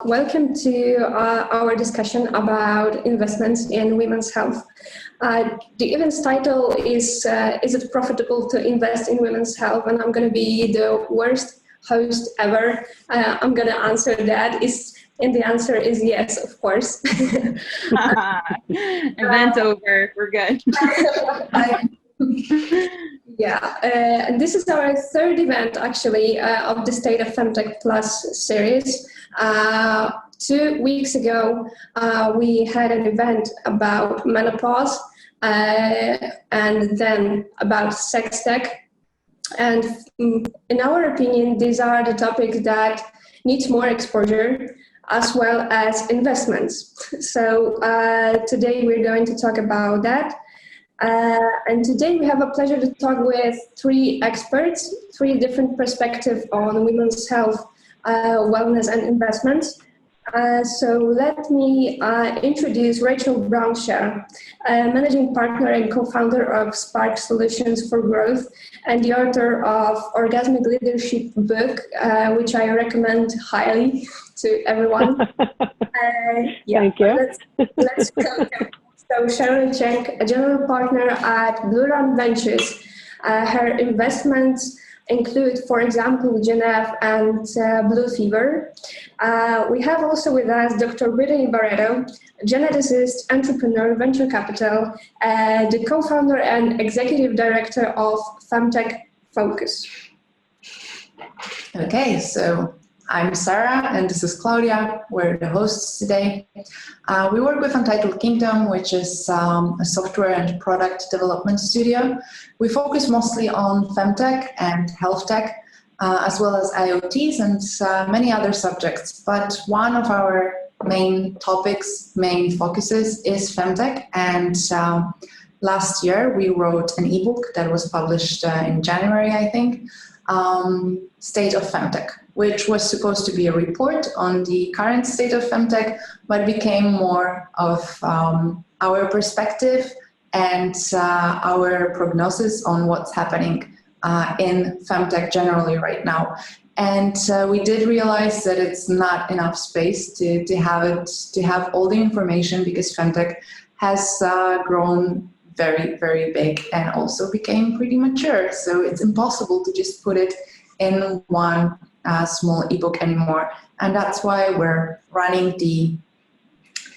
Welcome to our discussion about investments in women's health. The event's title is it profitable to invest in women's health? And I'm going to be the worst host ever. I'm going to answer that. And the answer is yes, of course. Event over. We're good. And this is our third event, actually, of the State of FemTech Plus series. 2 weeks ago, we had an event about menopause and then about sex tech. And in our opinion, these are the topics that need more exposure as well as investments. So today we're going to talk about that. And today we have a pleasure to talk with three experts, three different perspectives on women's health, wellness and investments. So let me introduce Rachel Braun, managing partner and co-founder of Spark Solutions for Growth and the author of Orgasmic Leadership book, which I recommend highly to everyone. Thank you. Let's go. So Cheryl Cheng, a general partner at BlueRun Ventures. Her investments include, for example, Genève and Blue Fever. We have also with us Dr. Brittany Barreto, geneticist, entrepreneur, venture capital, the co-founder and executive director of FemTech Focus. Okay, so I'm Sarah and this is Claudia. We're the hosts today. We work with Untitled Kingdom, which is a software and product development studio. We focus mostly on femtech and health tech, as well as IoTs and many other subjects. But one of our main topics, main focuses is femtech. And last year we wrote an ebook that was published in January, I think, State of FemTech, which was supposed to be a report on the current state of femtech, but became more of our perspective and our prognosis on what's happening in femtech generally right now. And we did realize that it's not enough space to have all the information, because femtech has grown very, very big and also became pretty mature. So it's impossible to just put it in one small ebook anymore. And that's why we're running the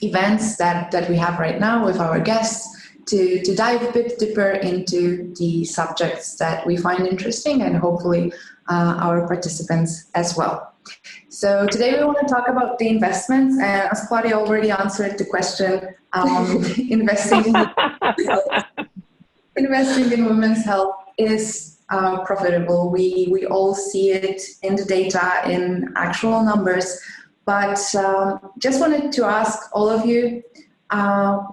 events that we have right now with our guests to dive a bit deeper into the subjects that we find interesting, and hopefully our participants as well. So today we want to talk about the investments, and as Claudia already answered the question, investing in women's health is profitable. We all see it in the data, in actual numbers, but just wanted to ask all of you,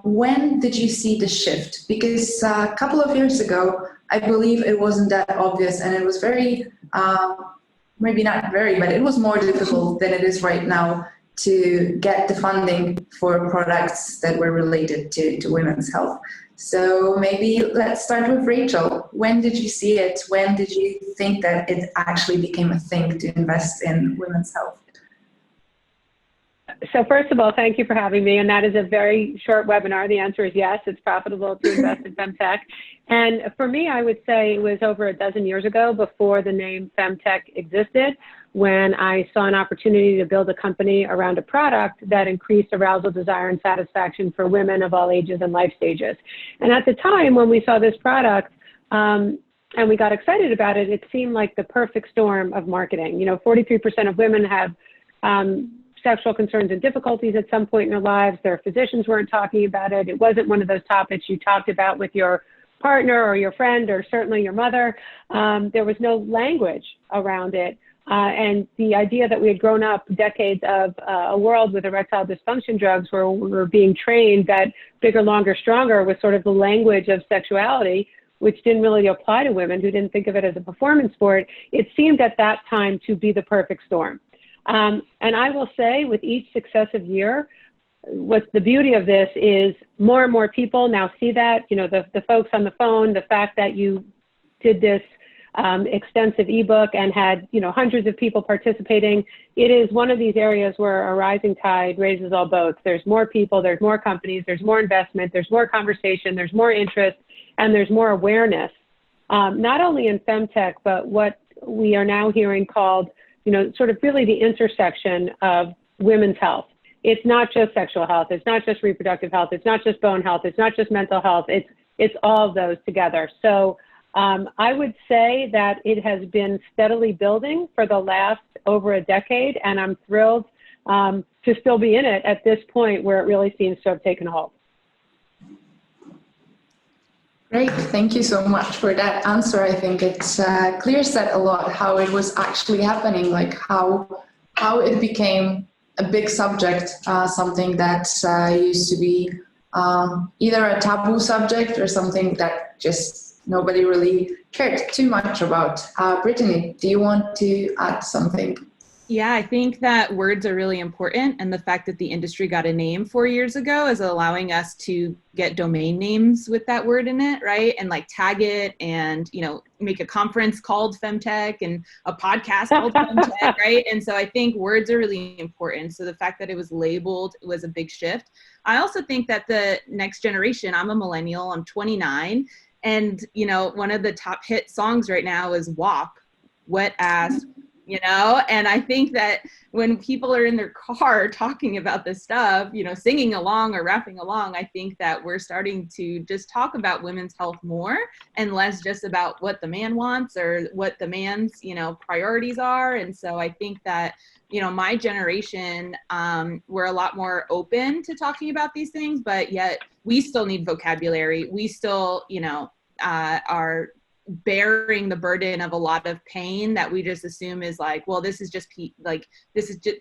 when did you see the shift? Because a couple of years ago, I believe it wasn't that obvious, and it was very, maybe not very, but it was more difficult than it is right now to get the funding for products that were related to women's health. So maybe let's start with Rachel. When did you see it? When did you think that it actually became a thing to invest in women's health? So first of all, thank you for having me. And that is a very short webinar. The answer is yes, it's profitable to invest in femtech. And for me, I would say it was over a dozen years ago, before the name femtech existed, when I saw an opportunity to build a company around a product that increased arousal, desire, and satisfaction for women of all ages and life stages. And at the time when we saw this product and we got excited about it, it seemed like the perfect storm of marketing. You know, 43% of women have sexual concerns and difficulties at some point in their lives. Their physicians weren't talking about it. It wasn't one of those topics you talked about with your partner or your friend or certainly your mother. There was no language around it. And the idea that we had grown up decades of a world with erectile dysfunction drugs, where we were being trained that bigger, longer, stronger was sort of the language of sexuality, which didn't really apply to women who didn't think of it as a performance sport, it seemed at that time to be the perfect storm. And I will say, with each successive year, what's the beauty of this is more and more people now see that, you know, the folks on the phone, the fact that you did this extensive ebook and had, hundreds of people participating. It is one of these areas where a rising tide raises all boats. There's more people, there's more companies, there's more investment, there's more conversation, there's more interest, and there's more awareness, not only in FemTech, but what we are now hearing called, sort of really the intersection of women's health. It's not just sexual health, it's not just reproductive health, it's not just bone health, it's not just mental health, it's all of those together. So I would say that it has been steadily building for the last over a decade, and I'm thrilled to still be in it at this point where it really seems to have taken hold. Great, thank you so much for that answer. I think it clears that a lot, how it was actually happening, like how it became a big subject, something that used to be either a taboo subject or something that just nobody really cared too much about. Brittany, do you want to add something? Yeah, I think that words are really important, and the fact that the industry got a name 4 years ago is allowing us to get domain names with that word in it, right? And like tag it and, make a conference called FemTech and a podcast called FemTech, right? And so I think words are really important. So the fact that it was labeled was a big shift. I also think that the next generation, I'm a millennial, I'm 29, and, one of the top hit songs right now is WAP, Wet Ass, and I think that when people are in their car talking about this stuff, singing along or rapping along, I think that we're starting to just talk about women's health more and less just about what the man wants or what the man's, priorities are. And so I think that, my generation, we're a lot more open to talking about these things, but yet we still need vocabulary. We still, are bearing the burden of a lot of pain that we just assume is like, well, this is just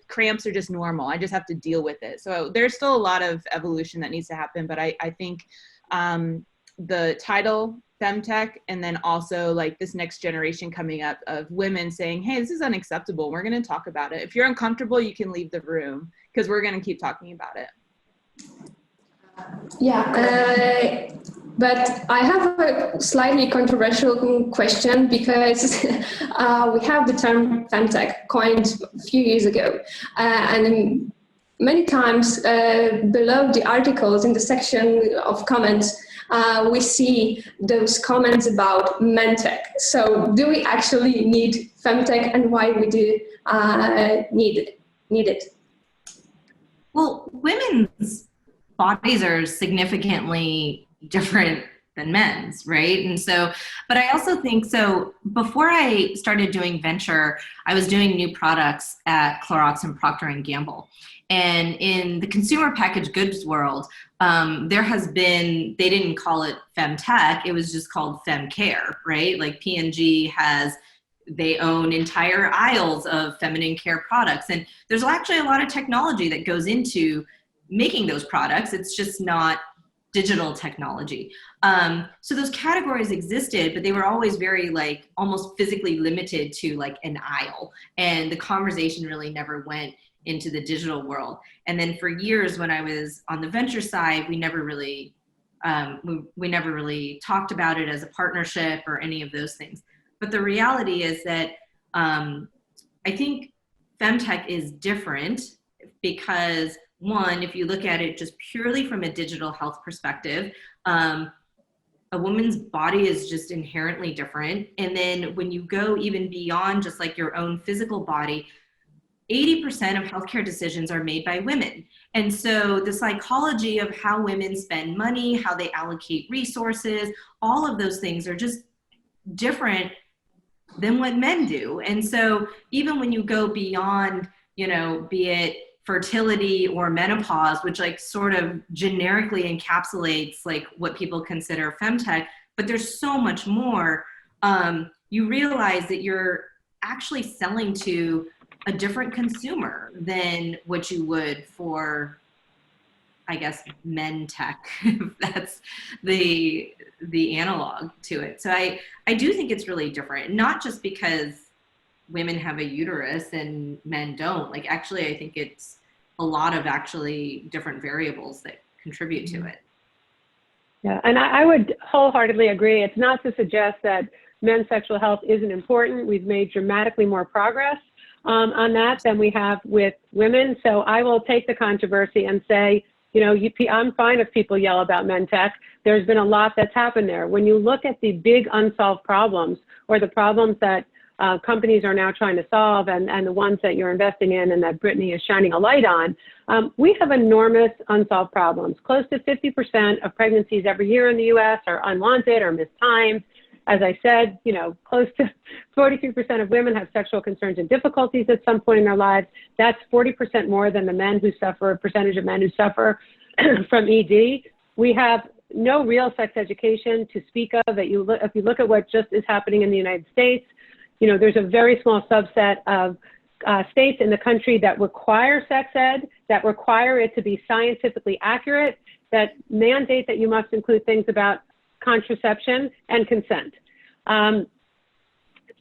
cramps are just normal. I just have to deal with it. So there's still a lot of evolution that needs to happen. But I think the title FemTech, and then also like this next generation coming up of women saying, hey, this is unacceptable. We're going to talk about it. If you're uncomfortable, you can leave the room because we're going to keep talking about it. Yeah, but I have a slightly controversial question because we have the term FemTech coined a few years ago, and many times below the articles in the section of comments, we see those comments about mentech. So do we actually need FemTech, and why we do need it? Well, women's bodies are significantly different than men's, right? And so, but I also think, so before I started doing venture, I was doing new products at Clorox and Procter & Gamble. And in the consumer packaged goods world, there has been, they didn't call it FemTech, it was just called FemCare, right? Like P&G they own entire aisles of feminine care products. And there's actually a lot of technology that goes into making those products. It's just not digital technology. So those categories existed, but they were always very like almost physically limited to like an aisle. And the conversation really never went into the digital world. And then for years when I was on the venture side, we never really talked about it as a partnership or any of those things. But the reality is that I think FemTech is different because, one, if you look at it just purely from a digital health perspective, a woman's body is just inherently different. And then when you go even beyond just like your own physical body, 80% of healthcare decisions are made by women. And so the psychology of how women spend money, how they allocate resources, all of those things are just different than what men do. And so even when you go beyond, be it fertility or menopause, which like sort of generically encapsulates like what people consider FemTech, but there's so much more, you realize that you're actually selling to a different consumer than what you would for, I guess, men tech, if that's the analog to it. So I do think it's really different, not just because women have a uterus and men don't. Like, actually, I think it's a lot of actually different variables that contribute to it. Yeah, and I would wholeheartedly agree. It's not to suggest that men's sexual health isn't important. We've made dramatically more progress on that than we have with women. So I will take the controversy and say, you know, I'm fine if people yell about men tech. There's been a lot that's happened there. When you look at the big unsolved problems, or the problems that companies are now trying to solve, and the ones that you're investing in and that Brittany is shining a light on, we have enormous unsolved problems. Close to 50% of pregnancies every year in the US are unwanted or mistimed. As I said, you know, close to 43% of women have sexual concerns and difficulties at some point in their lives. That's 40% more than the men who suffer, percentage of men who suffer from ED. We have no real sex education to speak of. If you look at what just is happening in the United States, you know, there's a very small subset of states in the country that require sex ed, that require it to be scientifically accurate, that mandate that you must include things about contraception and consent.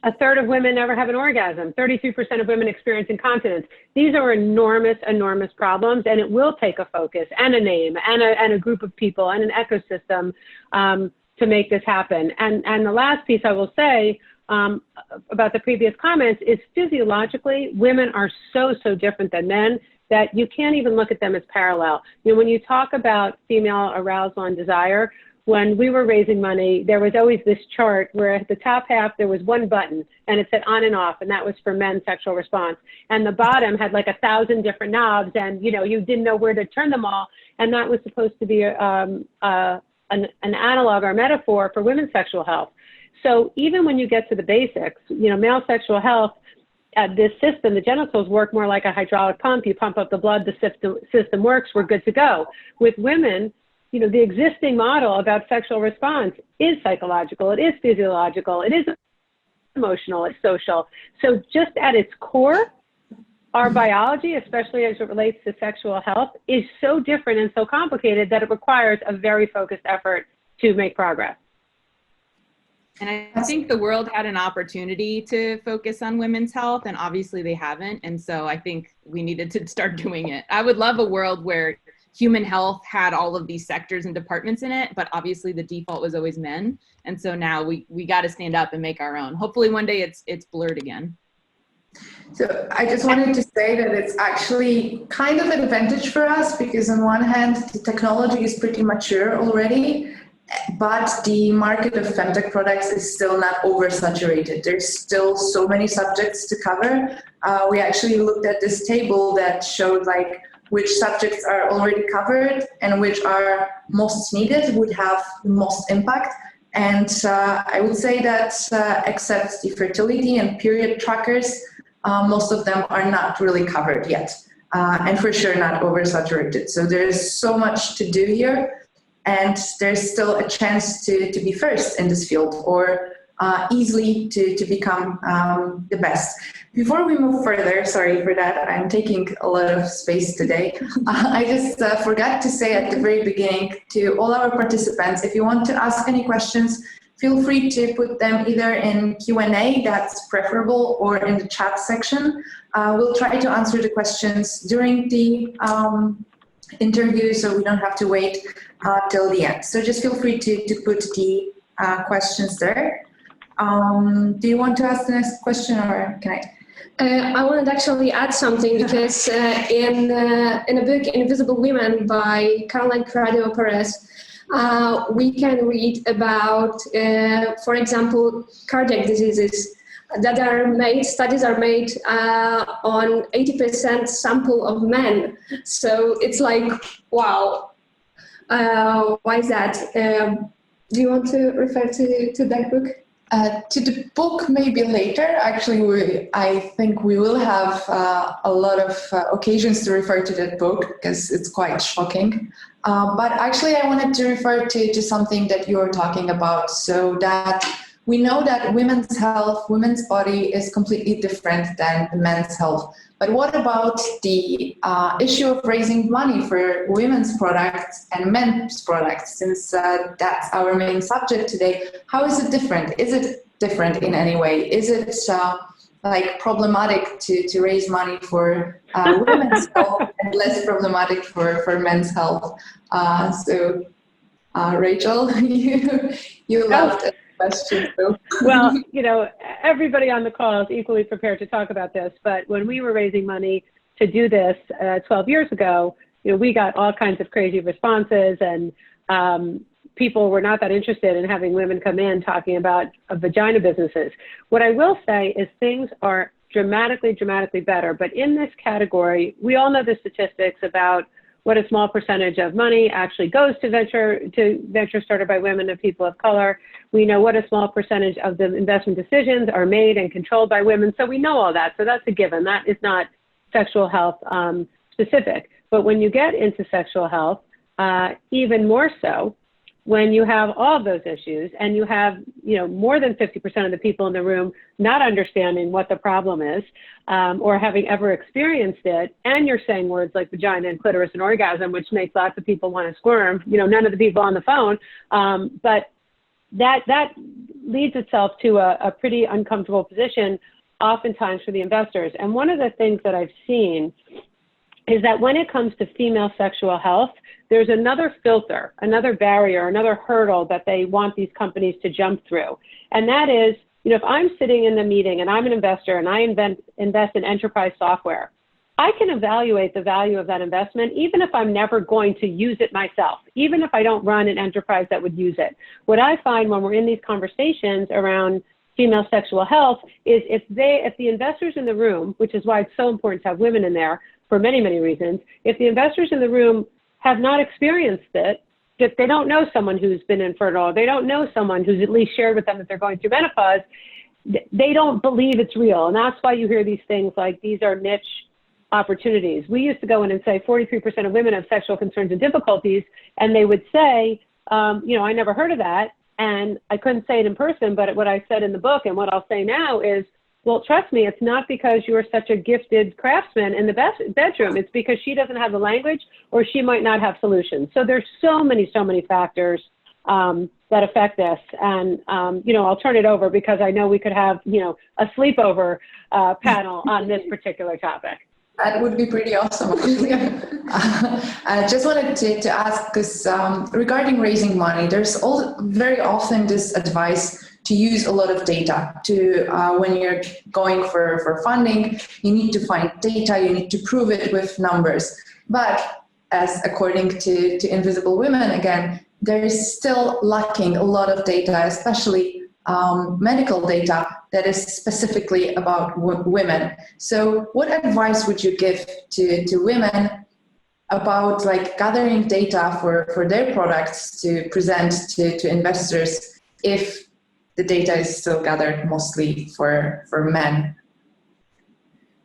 A third of women never have an orgasm. 33% of women experience incontinence. These are enormous, enormous problems, and it will take a focus and a name and a group of people and an ecosystem to make this happen. And the last piece I will say about the previous comments is physiologically, women are so different than men that you can't even look at them as parallel. You know, when you talk about female arousal and desire, when we were raising money, there was always this chart where at the top half, there was one button and it said on and off, and that was for men's sexual response. And the bottom had like 1,000 different knobs, and, you know, you didn't know where to turn them all. And that was supposed to be an analog or metaphor for women's sexual health. So even when you get to the basics, you know, male sexual health, this system, the genitals work more like a hydraulic pump. You pump up the blood, the system works, we're good to go. With women, you know, the existing model about sexual response is psychological, it is physiological, it is emotional, it's social. So just at its core, our biology, especially as it relates to sexual health, is so different and so complicated that it requires a very focused effort to make progress. And I think the world had an opportunity to focus on women's health, and obviously they haven't. And so I think we needed to start doing it. I would love a world where human health had all of these sectors and departments in it, but obviously the default was always men. And so now we got to stand up and make our own. Hopefully one day it's blurred again. So I just wanted to say that it's actually kind of an advantage for us, because on one hand, the technology is pretty mature already, but the market of femtech products is still not oversaturated. There's still so many subjects to cover. We actually looked at this table that showed like which subjects are already covered and which are most needed, would have the most impact. And I would say that except the fertility and period trackers, most of them are not really covered yet, and for sure not oversaturated. So there's so much to do here, and there's still a chance to be first in this field, or easily to become the best. Before we move further, sorry for that, I'm taking a lot of space today. I just forgot to say at the very beginning to all our participants, if you want to ask any questions, feel free to put them either in Q&A, that's preferable, or in the chat section. We'll try to answer the questions during the interview, so we don't have to wait till the end. So just feel free to put the questions there. Do you want to ask the next question, or can I? I wanted to actually add something, because in a book, Invisible Women by Caroline Criado Perez, we can read about, for example, cardiac diseases that are made, studies are made on 80% sample of men. So it's like, wow, why is that? Do you want to refer to that book? To the book, maybe later. Actually, I think we will have a lot of occasions to refer to that book, because it's quite shocking. But actually, I wanted to refer to something that you were talking about, so that we know that women's health, women's body is completely different than men's health. But what about the issue of raising money for women's products and men's products? Since that's our main subject today, how is it different? Is it different in any way? Is it like problematic to raise money for women's health and less problematic for men's health? So Rachel, you loved it. question. So. Well, everybody on the call is equally prepared to talk about this, but when we were raising money to do this 12 years ago, we got all kinds of crazy responses, and people were not that interested in having women come in talking about vagina businesses. What I will say is things are dramatically better, but in this category, we all know the statistics about what a small percentage of money actually goes to venture started by women and people of color. We know what a small percentage of the investment decisions are made and controlled by women. So we know all that. So that's a given. That is not sexual health specific. But when you get into sexual health, even more so, when you have all of those issues and you have, more than 50% of the people in the room not understanding what the problem is or having ever experienced it, and you're saying words like vagina and clitoris and orgasm, which makes lots of people want to squirm, none of the people on the phone, but that leads itself to a pretty uncomfortable position oftentimes for the investors. And one of the things that I've seen is that when it comes to female sexual health, there's another filter, another barrier, another hurdle that they want these companies to jump through. And that is, if I'm sitting in the meeting and I'm an investor and I invest in enterprise software, I can evaluate the value of that investment even if I'm never going to use it myself, even if I don't run an enterprise that would use it. What I find when we're in these conversations around female sexual health is if the investors in the room, which is why it's so important to have women in there for many, many reasons, if the investors in the room have not experienced it, if they don't know someone who's been infertile, or they don't know someone who's at least shared with them that they're going through menopause, they don't believe it's real. And that's why you hear these things like these are niche opportunities. We used to go in and say 43% of women have sexual concerns and difficulties, and they would say, I never heard of that, and I couldn't say it in person, but what I said in the book and what I'll say now is, well, trust me, it's not because you're such a gifted craftsman in the bedroom. It's because she doesn't have the language or she might not have solutions. So there's so many factors that affect this. And, I'll turn it over because I know we could have, a sleepover panel on this particular topic. That would be pretty awesome, actually. I just wanted to ask, because regarding raising money, there's very often this advice to use a lot of data. When you're going for funding, you need to find data, you need to prove it with numbers. But as according to Invisible Women, again, there is still lacking a lot of data, especially medical data that is specifically about women. So what advice would you give to women about gathering data for their products to present to investors if the data is still gathered mostly for men?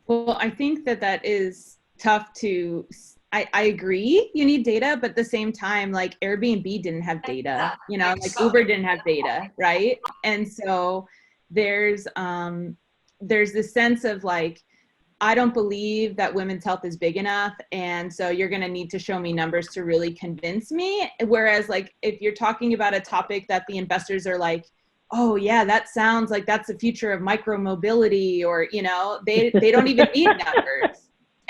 Well, I think that is tough to, I agree you need data, but at the same time, Airbnb didn't have data, Uber didn't have data, right? And so there's this sense of I don't believe that women's health is big enough, and so you're going to need to show me numbers to really convince me. Whereas if you're talking about a topic that the investors are oh yeah, that sounds like that's the future of micromobility, or they don't even need numbers.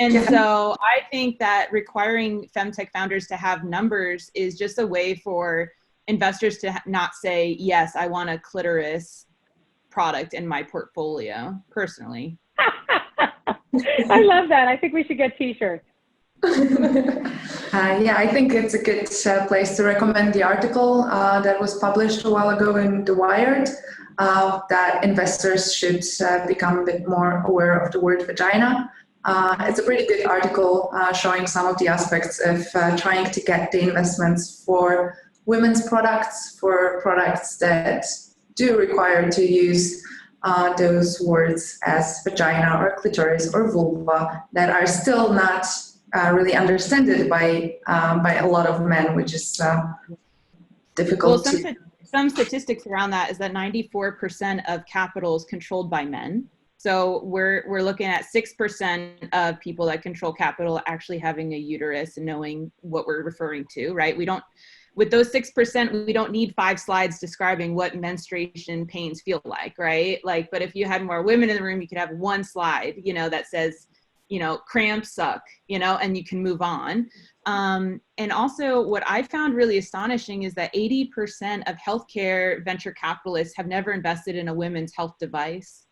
And so I think that requiring FemTech founders to have numbers is just a way for investors to not say, yes, I want a clitoris product in my portfolio, personally. I love that. I think we should get t-shirts. I think it's a good place to recommend the article that was published a while ago in The Wired, that investors should become a bit more aware of the word vagina. It's a pretty good article showing some of the aspects of trying to get the investments for women's products, for products that do require to use those words as vagina or clitoris or vulva that are still not really understood by a lot of men, which is difficult. Well, some statistics around that is that 94% of capital is controlled by men. So we're looking at 6% of people that control capital actually having a uterus and knowing what we're referring to, right? With those 6%, we don't need 5 slides describing what menstruation pains feel like, right? But if you had more women in the room, you could have 1 slide, that says, cramps suck, and you can move on. And also what I found really astonishing is that 80% of healthcare venture capitalists have never invested in a women's health device.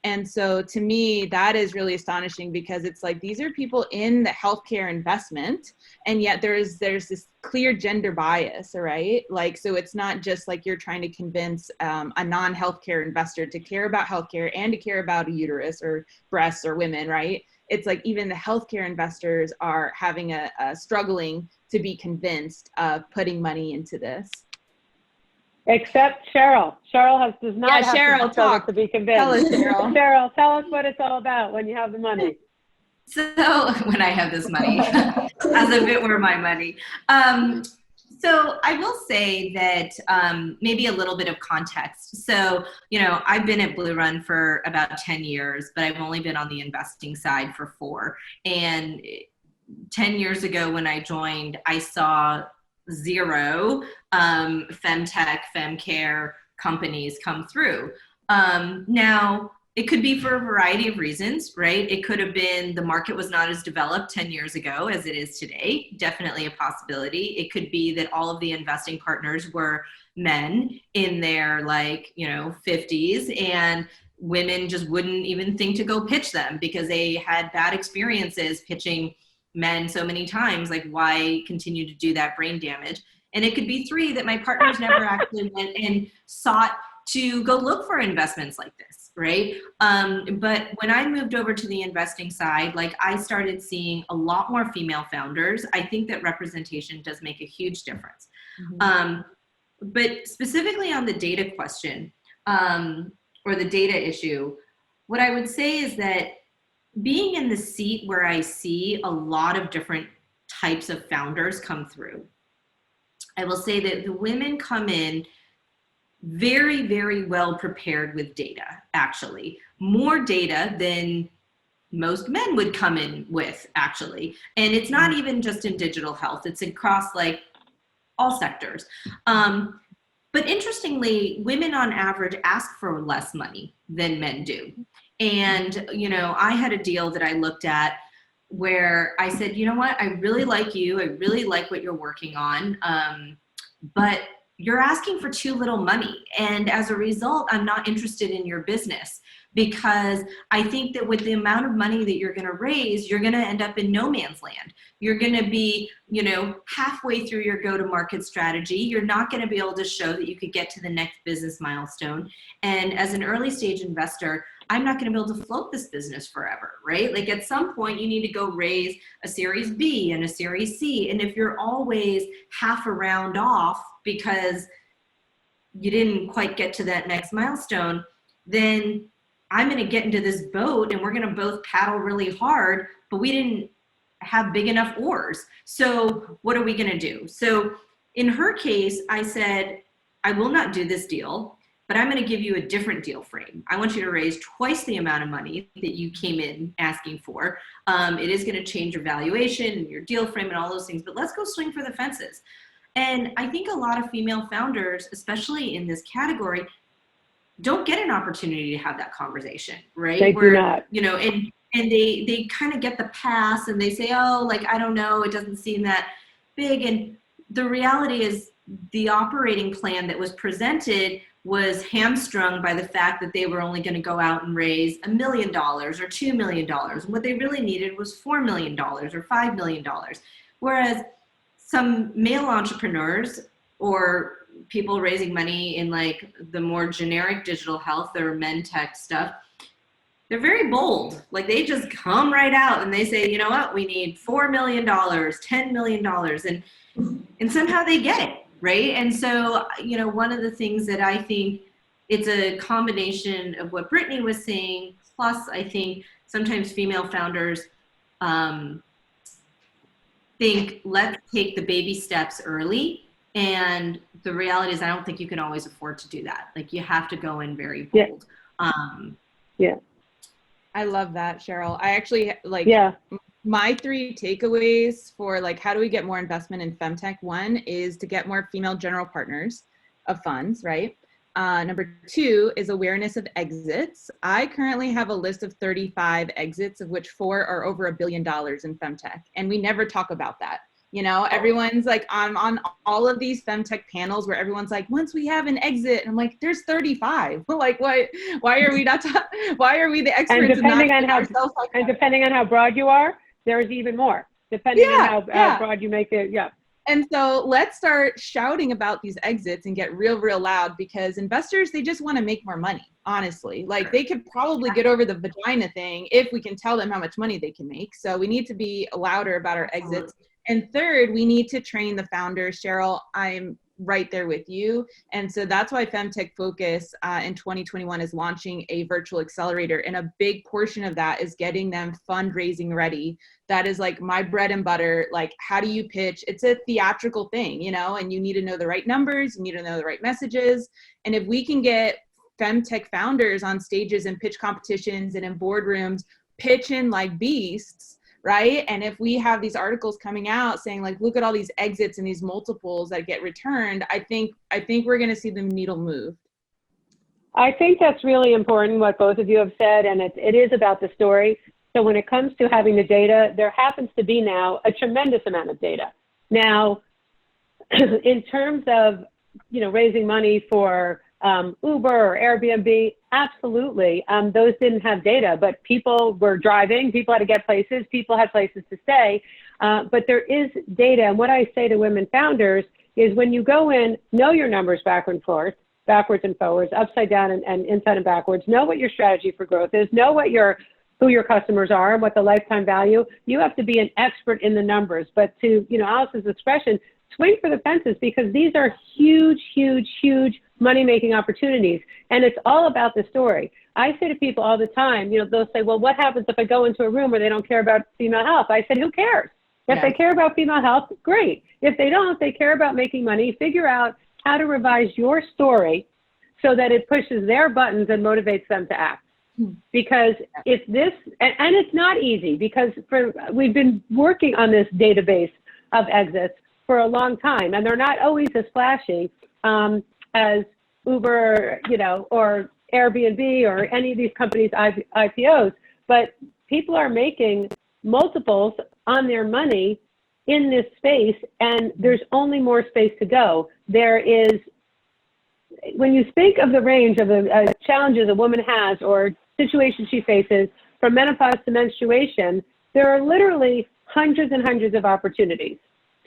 And so to me, that is really astonishing, because it's like, these are people in the healthcare investment, and yet there's this clear gender bias, right? Like, so it's not just like you're trying to convince a non-healthcare investor to care about healthcare and to care about a uterus or breasts or women, right? It's like even the healthcare investors are having a struggling to be convinced of putting money into this. Except Cheryl. Cheryl does not have Cheryl, to struggle to be convinced. Tell us, Cheryl. Cheryl, tell us what it's all about when you have the money. So when I have this money, as if it were my money. So I will say that maybe a little bit of context. So, I've been at BlueRun for about 10 years, but I've only been on the investing side for 4. And 10 years ago when I joined, I saw 0 FemTech, FemCare companies come through. Now, it could be for a variety of reasons, right? It could have been the market was not as developed 10 years ago as it is today. Definitely a possibility. It could be that all of the investing partners were men in their 50s, and women just wouldn't even think to go pitch them because they had bad experiences pitching men so many times. Like, why continue to do that? Brain damage. And it could be 3 that my partners never actually went and sought to go look for investments like this, right? But when I moved over to the investing side, I started seeing a lot more female founders. I think that representation does make a huge difference. Mm-hmm. But specifically on the data question, or the data issue, what I would say is that being in the seat where I see a lot of different types of founders come through, I will say that the women come in very, very well prepared with data, actually. More data than most men would come in with, actually. And it's not even just in digital health, it's across all sectors. But interestingly, women on average ask for less money than men do. And, I had a deal that I looked at where I said, you know what, I really like you. I really like what you're working on. But you're asking for too little money. And as a result, I'm not interested in your business, because I think that with the amount of money that you're going to raise, you're going to end up in no man's land. You're going to be, halfway through your go-to-market strategy. You're not going to be able to show that you could get to the next business milestone. And as an early stage investor, I'm not going to be able to float this business forever, right? At some point you need to go raise a Series B and a Series C. And if you're always half a round off because you didn't quite get to that next milestone, then I'm going to get into this boat and we're going to both paddle really hard, but we didn't have big enough oars. So what are we going to do? So in her case, I said, I will not do this deal, but I'm going to give you a different deal frame. I want you to raise twice the amount of money that you came in asking for. It is going to change your valuation and your deal frame and all those things, but let's go swing for the fences. And I think a lot of female founders, especially in this category, don't get an opportunity to have that conversation, right? They do not. And they kind of get the pass and they say, oh, I don't know, it doesn't seem that big. And the reality is the operating plan that was presented was hamstrung by the fact that they were only going to go out and raise $1 million or $2 million. And what they really needed was $4 million or $5 million. Whereas some male entrepreneurs or people raising money in the more generic digital health or men tech stuff, they're very bold. They just come right out and they say, you know what, we need $4 million, $10 million. And somehow they get it. Right. And so, one of the things that I think it's a combination of what Brittany was saying, plus I think sometimes female founders think, let's take the baby steps early. And the reality is I don't think you can always afford to do that. You have to go in very bold. Yeah. I love that, Cheryl. I actually my 3 takeaways for how do we get more investment in femtech? 1 is to get more female general partners of funds, right? Number 2 is awareness of exits. I currently have a list of 35 exits, of which 4 are over $1 billion in femtech. And we never talk about that. You know, everyone's like on all of these femtech panels where everyone's like, once we have an exit, and I'm like, there's 35. Like, why are we not, why are we the experts? And depending on how broad you are, there's even more, depending on how broad you make it. Yeah. And so let's start shouting about these exits and get real loud, because investors, they just want to make more money, honestly. Like, they could probably get over the vagina thing if we can tell them how much money they can make. So we need to be louder about our exits. And third, we need to train the founders. Cheryl, I'm right there with you. And so that's why FemTech Focus in 2021 is launching a virtual accelerator. And a big portion of that is getting them fundraising ready. That is like my bread and butter. Like, how do you pitch? It's a theatrical thing, you know, and you need to know the right numbers. You need to know the right messages. And if we can get FemTech founders on stages and pitch competitions and in boardrooms pitching like beasts, right? And if we have these articles coming out saying like, look at all these exits and these multiples that get returned, I think we're going to see the needle move. I think that's really important what both of you have said, and it is about the story. So when it comes to having the data, there happens to be now a tremendous amount of data. Now, in terms of, you know, raising money for Uber or Airbnb, absolutely. Those didn't have data, but people were driving, people had to get places, people had places to stay. But there is data. And what I say to women founders is, when you go in, know your numbers backwards and forwards, upside down and inside and backwards. Know what your strategy for growth is. Know who your customers are and what the lifetime value. You have to be an expert in the numbers. But to, you know, Alice's expression, swing for the fences, because these are huge money-making opportunities. And it's all about the story. I say to people all the time, you know, they'll say, well, what happens if I go into a room where they don't care about female health? I said, who cares? If they care about female health, great. If they don't, they care about making money, figure out how to revise your story so that it pushes their buttons and motivates them to act. Because if this, and it's not easy, because we've been working on this database of exits for a long time, and they're not always as flashy as Uber, you know, or Airbnb or any of these companies' IPOs, but people are making multiples on their money in this space, and there's only more space to go. There is, when you think of the range of the challenges a woman has or situations she faces, from menopause to menstruation, there are literally hundreds and hundreds of opportunities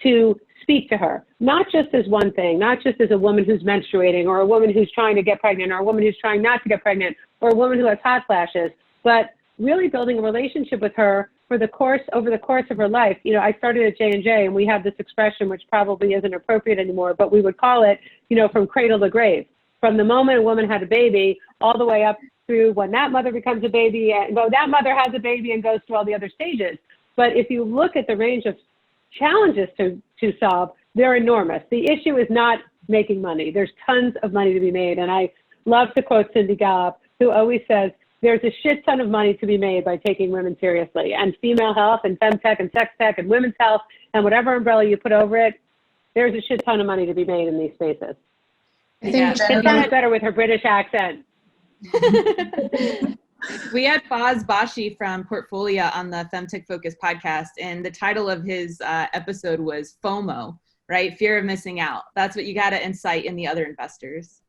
to speak to her, not just as one thing, not just as a woman who's menstruating or a woman who's trying to get pregnant or a woman who's trying not to get pregnant or a woman who has hot flashes, but really building a relationship with her over the course of her life. You know, I started at J&J, and we have this expression, which probably isn't appropriate anymore, but we would call it, you know, from cradle to grave, from the moment a woman had a baby all the way up through when that mother becomes a baby, and well, that mother has a baby and goes through all the other stages. But if you look at the range of challenges to solve, they're enormous. The issue is not making money. There's tons of money to be made. And I love to quote Cindy Gallup, who always says, there's a shit ton of money to be made by taking women seriously. And female health and femtech and sex tech and women's health and whatever umbrella you put over it, there's a shit ton of money to be made in these spaces. I think it sounds better with her British accent. We had Faz Bashi from Portfolio on the FemTech Focus podcast, and the title of his episode was FOMO, right? Fear of missing out. That's what you got to incite in the other investors.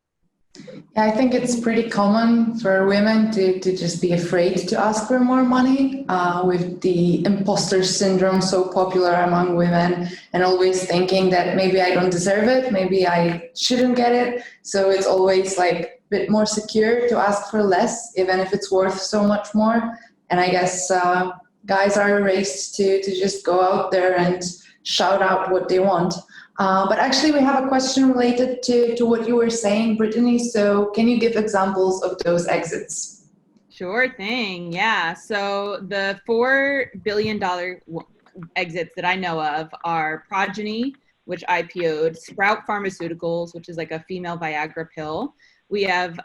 Yeah, I think it's pretty common for women to just be afraid to ask for more money, with the imposter syndrome so popular among women, and always thinking that maybe I don't deserve it, maybe I shouldn't get it. So it's always like bit more secure to ask for less, even if it's worth so much more. And I guess guys are raised to just go out there and shout out what they want. But actually, we have a question related to what you were saying, Brittany. So can you give examples of those exits? Sure thing. Yeah. So the $4 billion exits that I know of are Progeny, which IPO'd, Sprout Pharmaceuticals, which is like a female Viagra pill. We have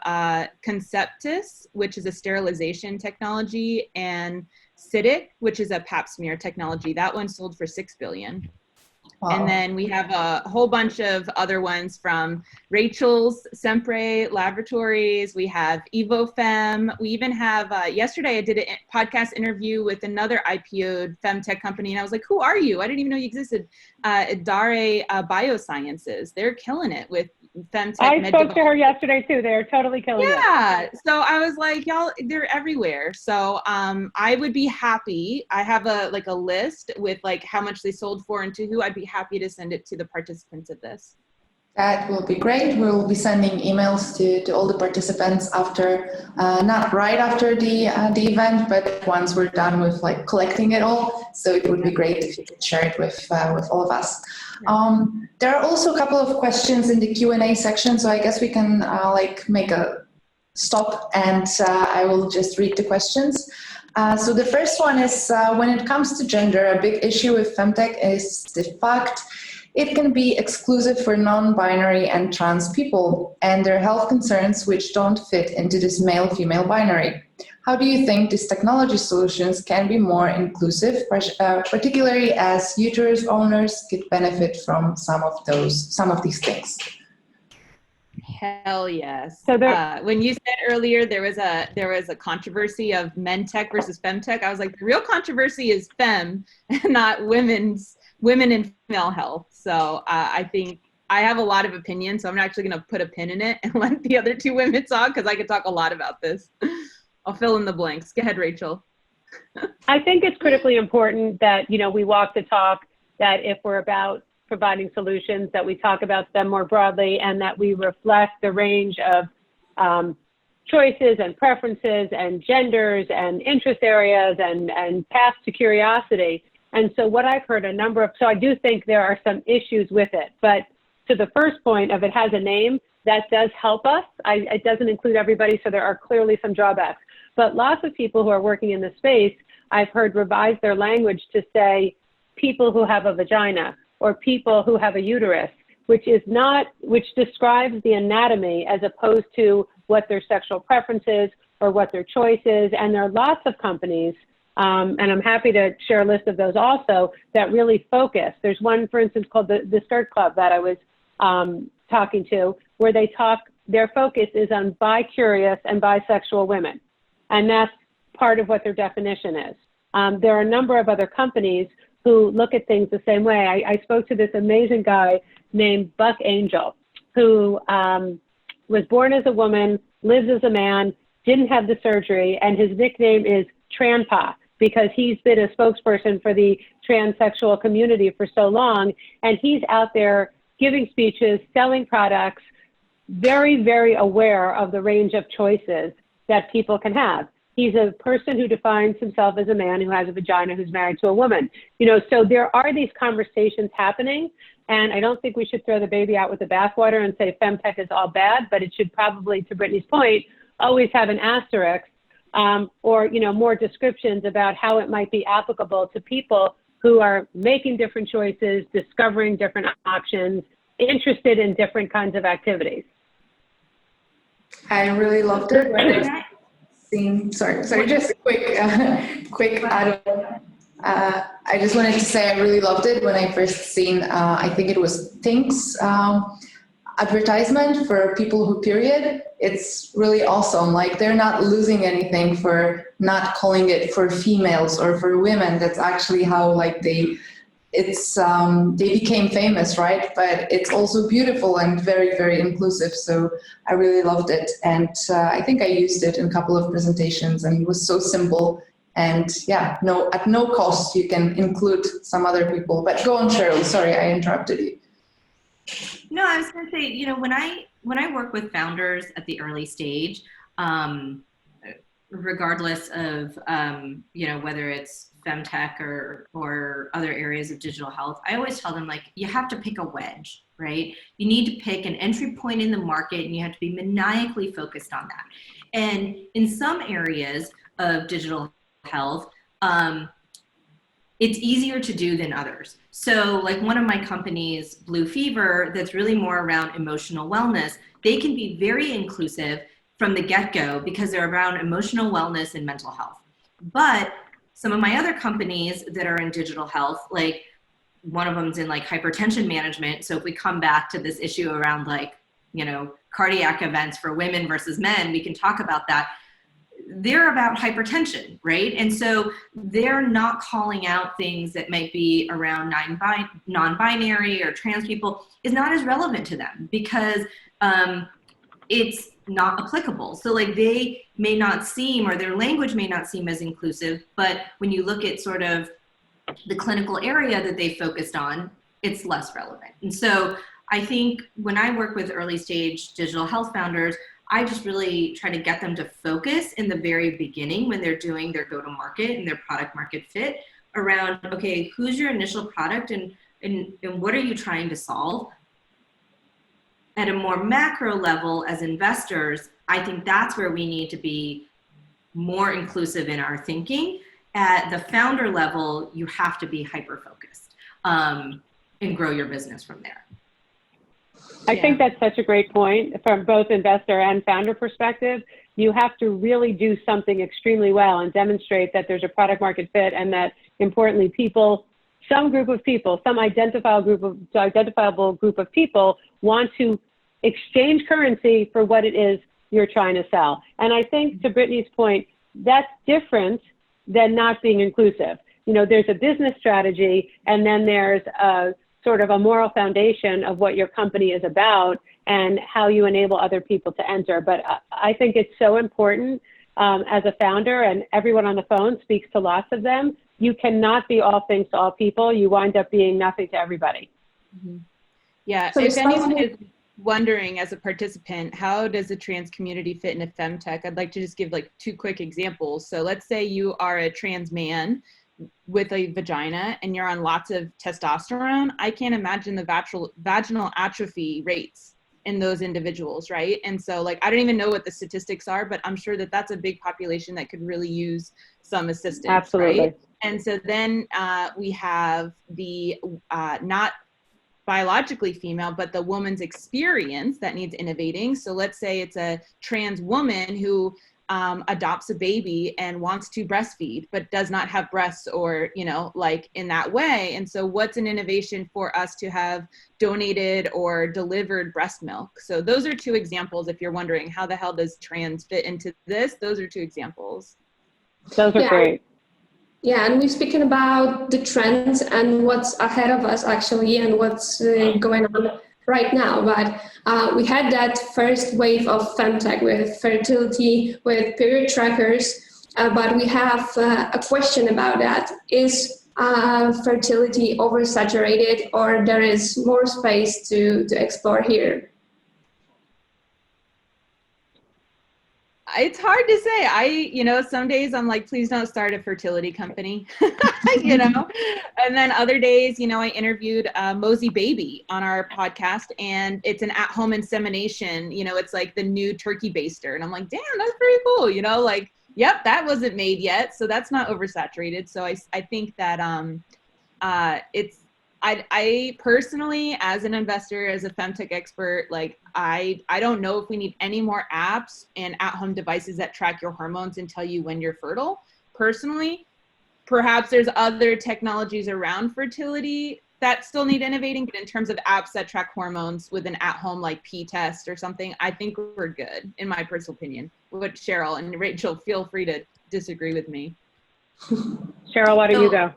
Conceptus, which is a sterilization technology, and Cytic, which is a pap smear technology. That one sold for $6 billion. Wow. And then we have a whole bunch of other ones from Rachel's Sempre Laboratories. We have EvoFem. We even have, yesterday I did a podcast interview with another IPO'd FemTech company. And I was like, who are you? I didn't even know you existed. Dare Biosciences. They're killing it with FemTech. I spoke to her yesterday too. They're totally killing it. Yeah. So I was like, y'all, they're everywhere. So I would be happy. I have a list with like how much they sold for and to who. I'd be happy to send it to the participants of this. That will be great. We'll be sending emails to all the participants after, not right after the event, but once we're done with like collecting it all. So it would be great if you could share it with all of us. There are also a couple of questions in the Q&A section, so I guess we can make a stop and I will just read the questions. So the first one is, when it comes to gender, a big issue with FemTech is the fact it can be exclusive for non-binary and trans people and their health concerns which don't fit into this male-female binary. How do you think these technology solutions can be more inclusive, particularly as uterus owners could benefit from some of these things? Hell yes. So when you said earlier there was a controversy of men-tech versus femtech, I was like, the real controversy is fem, not women and female health. So I think I have a lot of opinions, so I'm actually going to put a pin in it and let the other two women talk because I could talk a lot about this. I'll fill in the blanks. Go ahead, Rachel. I think it's critically important that, we walk the talk, that if we're about providing solutions, that we talk about them more broadly and that we reflect the range of choices and preferences and genders and interest areas and paths to curiosity. And so what I've heard so I do think there are some issues with it, but to the first point of it has a name, that does help us. It doesn't include everybody, so there are clearly some drawbacks. But lots of people who are working in this space, I've heard revise their language to say people who have a vagina or people who have a uterus, which describes the anatomy as opposed to what their sexual preference is or what their choice is. And there are lots of companies, and I'm happy to share a list of those also, that really focus. There's one, for instance, called the Skirt Club that I was talking to, where their focus is on bi-curious and bisexual women. And that's part of what their definition is. There are a number of other companies who look at things the same way. I spoke to this amazing guy named Buck Angel, who was born as a woman, lives as a man, didn't have the surgery, and his nickname is Tranpa because he's been a spokesperson for the transsexual community for so long, and he's out there giving speeches, selling products, very, very aware of the range of choices that people can have. He's a person who defines himself as a man who has a vagina who's married to a woman. So there are these conversations happening, and I don't think we should throw the baby out with the bathwater and say femtech is all bad, but it should probably, to Brittany's point, always have an asterisk or more descriptions about how it might be applicable to people who are making different choices, discovering different options, interested in different kinds of activities. I really loved it when I seen, sorry, just quick add-on. I just wanted to say I really loved it when I first seen, I think it was Think's advertisement for people who period. It's really awesome. Like they're not losing anything for not calling it for females or for women. That's actually how they became famous, right? But it's also beautiful and very, very inclusive. So I really loved it. And I think I used it in a couple of presentations and it was so simple. And yeah, at no cost, you can include some other people. But go on, Cheryl. Sorry, I interrupted you. No, I was going to say, when I work with founders at the early stage, regardless of, whether it's femtech or other areas of digital health, I always tell them, you have to pick a wedge, right? You need to pick an entry point in the market and you have to be maniacally focused on that. And in some areas of digital health, it's easier to do than others. So one of my companies, Blue Fever, that's really more around emotional wellness, they can be very inclusive from the get-go because they're around emotional wellness and mental health. But some of my other companies that are in digital health, one of them's in like hypertension management. So if we come back to this issue around like, cardiac events for women versus men, we can talk about that. They're about hypertension, right? And so they're not calling out things that might be around non-binary or trans people is not as relevant to them because it's not applicable. So like they may not seem, or their language may not seem as inclusive, but when you look at sort of the clinical area that they focused on, it's less relevant. And so I think when I work with early stage digital health founders, I just really try to get them to focus in the very beginning when they're doing their go-to-market and their product market fit around, okay, who's your initial product and what are you trying to solve? At a more macro level as investors, I think that's where we need to be more inclusive in our thinking. At the founder level, you have to be hyper-focused and grow your business from there. I think that's such a great point from both investor and founder perspective. You have to really do something extremely well and demonstrate that there's a product market fit and that importantly some group of people, some identifiable group of people want to exchange currency for what it is you're trying to sell. And I think to Brittany's point, that's different than not being inclusive. There's a business strategy and then there's a sort of a moral foundation of what your company is about and how you enable other people to enter. But I think it's so important as a founder, and everyone on the phone speaks to lots of them. You cannot be all things to all people. You wind up being nothing to everybody. Mm-hmm. Yeah, so if anyone is wondering as a participant, how does the trans community fit into FemTech? I'd like to just give like 2 quick examples. So let's say you are a trans man with a vagina and you're on lots of testosterone. I can't imagine the vaginal atrophy rates in those individuals, right? And so like, I don't even know what the statistics are, but I'm sure that that's a big population that could really use some assistance. Absolutely. Right? And so then we have the not biologically female, but the woman's experience that needs innovating. So let's say it's a trans woman who adopts a baby and wants to breastfeed, but does not have breasts or, like in that way. And so what's an innovation for us to have donated or delivered breast milk? So those are 2 examples. If you're wondering how the hell does trans fit into this, those are 2 examples. Those are great. Yeah, and we're speaking about the trends and what's ahead of us actually and what's going on right now. But we had that first wave of FemTech with fertility, with period trackers, but we have a question about that. Is fertility oversaturated or there is more space to explore here? It's hard to say. Some days I'm like, please don't start a fertility company, and then other days, I interviewed Mosey Baby on our podcast and it's an at-home insemination, it's like the new turkey baster. And I'm like, damn, that's pretty cool. Yep, that wasn't made yet. So that's not oversaturated. So I think that I personally, as an investor, as a FemTech expert, I don't know if we need any more apps and at-home devices that track your hormones and tell you when you're fertile. Personally, perhaps there's other technologies around fertility that still need innovating, but in terms of apps that track hormones with an at-home P-test or something, I think we're good, in my personal opinion. But Cheryl and Rachel, feel free to disagree with me. Cheryl, why don't you go?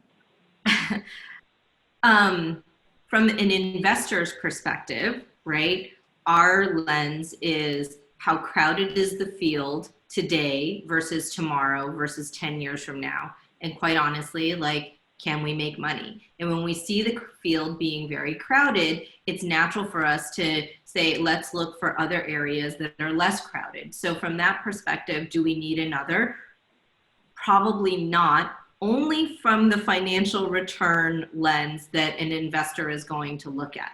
From an investor's perspective, right, our lens is how crowded is the field today versus tomorrow versus 10 years from now. And quite honestly, can we make money? And when we see the field being very crowded, it's natural for us to say, let's look for other areas that are less crowded. So from that perspective, do we need another? Probably not. Only from the financial return lens that an investor is going to look at.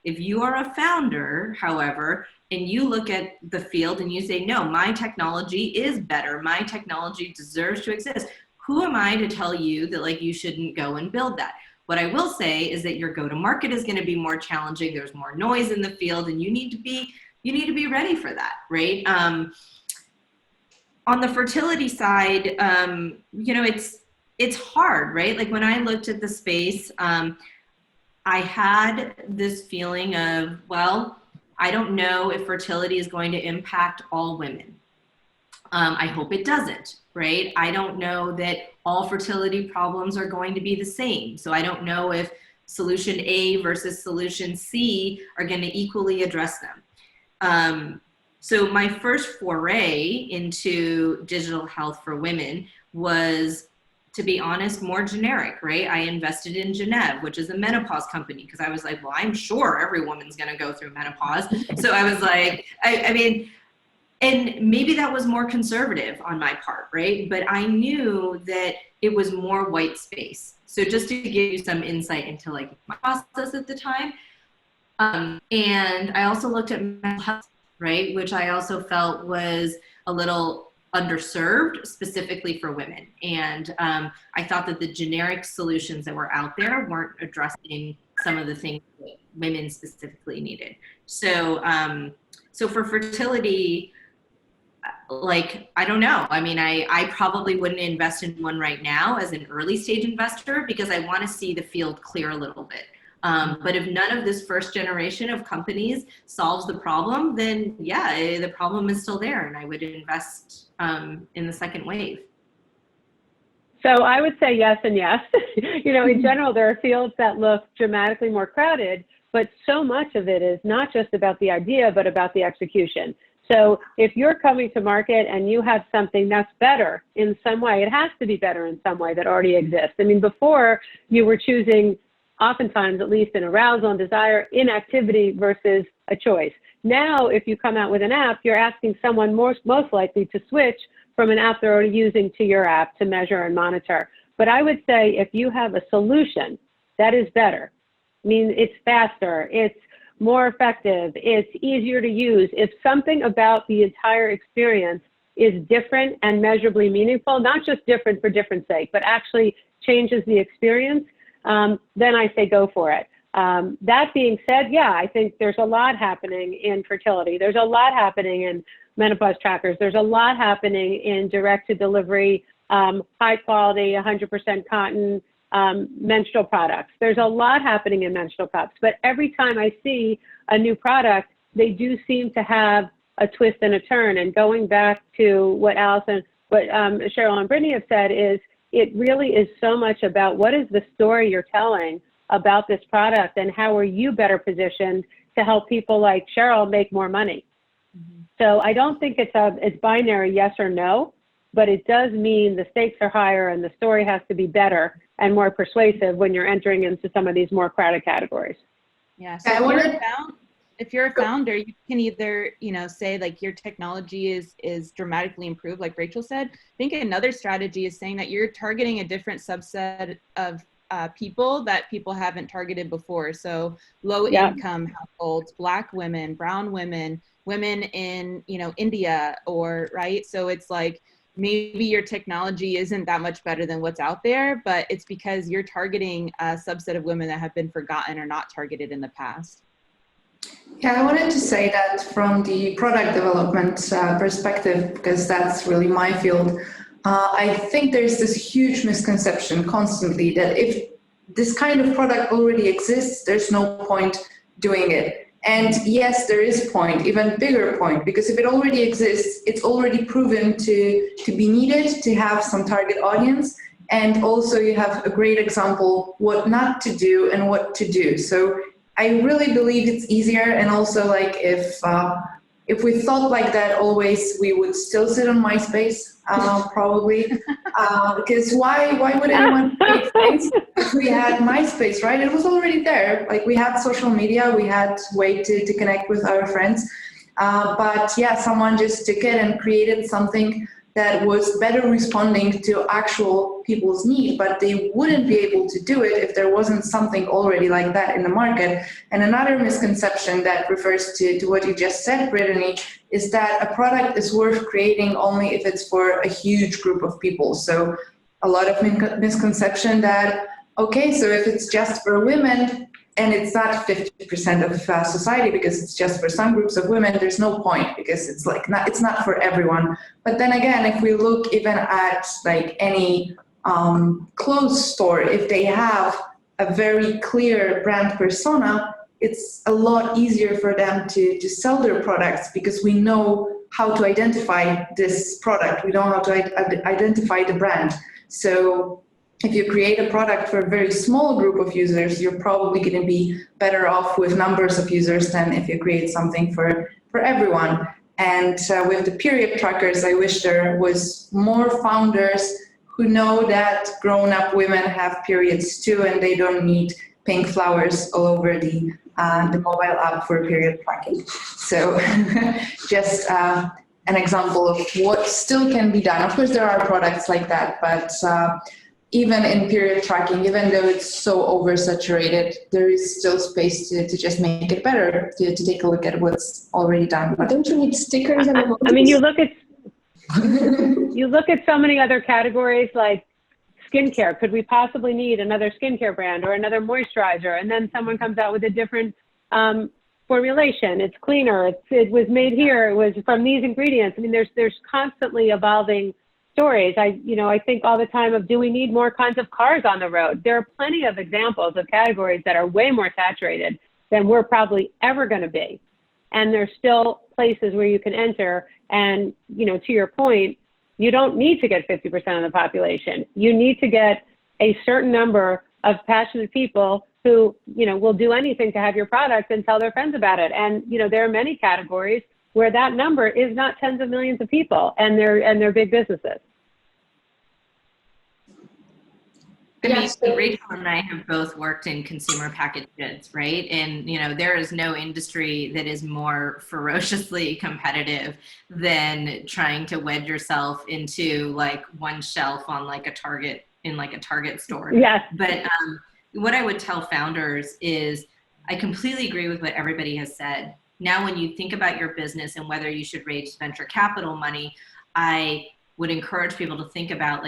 If you are a founder, however, and you look at the field and you say, no, my technology is better, my technology deserves to exist, who am I to tell you that you shouldn't go and build that? What I will say is that your go-to-market is going to be more challenging. There's more noise in the field and you need to be ready for that, right? On the fertility side, it's hard, right? When I looked at the space, I had this feeling of, well, I don't know if fertility is going to impact all women. I hope it doesn't, right? I don't know that all fertility problems are going to be the same. So I don't know if solution A versus solution C are going to equally address them. So my first foray into digital health for women was, to be honest, more generic, right? I invested in Genève, which is a menopause company, because I was like, well, I'm sure every woman's going to go through menopause. So I was like, I mean, and maybe that was more conservative on my part, right? But I knew that it was more white space. So just to give you some insight into like my process at the time. And I also looked at mental health, right? Which I also felt was a little underserved specifically for women. And I thought that the generic solutions that were out there weren't addressing some of the things that women specifically needed. So, so for fertility, like, I don't know. I mean, I probably wouldn't invest in one right now as an early stage investor because I want to see the field clear a little bit. But if none of this first generation of companies solves the problem, then yeah, the problem is still there, and I would invest in the second wave. So I would say yes and yes. You know, in general, there are fields that look dramatically more crowded, but so much of it is not just about the idea, but about the execution. So if you're coming to market and you have something that's better in some way, it has to be better in some way that already exists. I mean, before you were choosing, oftentimes, at least in arousal and desire, inactivity versus a choice. Now, if you come out with an app, you're asking someone most likely to switch from an app they're already using to your app to measure and monitor. But I would say if you have a solution that is better, I mean, it's faster, it's more effective, it's easier to use. If something about the entire experience is different and measurably meaningful, not just different for different sake, but actually changes the experience, then I say go for it. That being said, yeah, I think there's a lot happening in fertility. There's a lot happening in menopause trackers. There's a lot happening in direct-to-delivery, high quality, 100% cotton, menstrual products. There's a lot happening in menstrual cups, but every time I see a new product, they do seem to have a twist and a turn. And going back to what Cheryl and Brittany have said is, it really is so much about what is the story you're telling about this product and how are you better positioned to help people like Cheryl make more money. Mm-hmm. So I don't think it's binary yes or no, but it does mean the stakes are higher and the story has to be better and more persuasive when you're entering into some of these more crowded categories. Yeah, so if you're a founder, you can either, say like your technology is dramatically improved, like Rachel said. I think another strategy is saying that you're targeting a different subset of people that people haven't targeted before. So low income households, Black women, brown women, women in, India, or right. So it's like, maybe your technology isn't that much better than what's out there, but it's because you're targeting a subset of women that have been forgotten or not targeted in the past. Yeah, I wanted to say that from the product development perspective, because that's really my field, I think there's this huge misconception constantly that if this kind of product already exists, there's no point doing it. And yes, there is point, even bigger point, because if it already exists, it's already proven to be needed, to have some target audience, and also you have a great example what not to do and what to do. So I really believe it's easier, and also like if we thought like that always, we would still sit on MySpace, probably, because why would anyone make things? We had MySpace, right? It was already there. Like we had social media, we had way to connect with our friends. But yeah, someone just took it and created something that was better responding to actual people's need, but they wouldn't be able to do it if there wasn't something already like that in the market. And another misconception that refers to what you just said, Brittany, is that a product is worth creating only if it's for a huge group of people. So a lot of misconception that, okay, so if it's just for women, and it's not 50% of society because it's just for some groups of women, there's no point because it's like it's not for everyone. But then again, if we look even at like any clothes store, if they have a very clear brand persona, it's a lot easier for them to sell their products because we know how to identify this product. We know how to identify the brand. So if you create a product for a very small group of users, you're probably going to be better off with numbers of users than if you create something for everyone. And with the period trackers, I wish there was more founders who know that grown-up women have periods too, and they don't need pink flowers all over the mobile app for period tracking. So just an example of what still can be done. Of course, there are products like that, but even in period tracking, even though it's so oversaturated, there is still space to just make it better, to take a look at what's already done. But don't you need stickers and emojis? I mean, you look at so many other categories like skincare. Could we possibly need another skincare brand or another moisturizer? And then someone comes out with a different formulation. It's cleaner. It was made here. It was from these ingredients. I mean, there's constantly evolving stories. I think all the time of, do we need more kinds of cars on the road? There are plenty of examples of categories that are way more saturated than we're probably ever going to be. And there's still places where you can enter. And, to your point, you don't need to get 50% of the population. You need to get a certain number of passionate people who, will do anything to have your product and tell their friends about it. And, there are many categories where that number is not tens of millions of people, and they're big businesses. I mean, Rachel and I have both worked in consumer packaged goods, right? And, there is no industry that is more ferociously competitive than trying to wedge yourself into like one shelf on like a Target, in like a Target store. Yes. But what I would tell founders is I completely agree with what everybody has said. Now, when you think about your business and whether you should raise venture capital money, I would encourage people to think about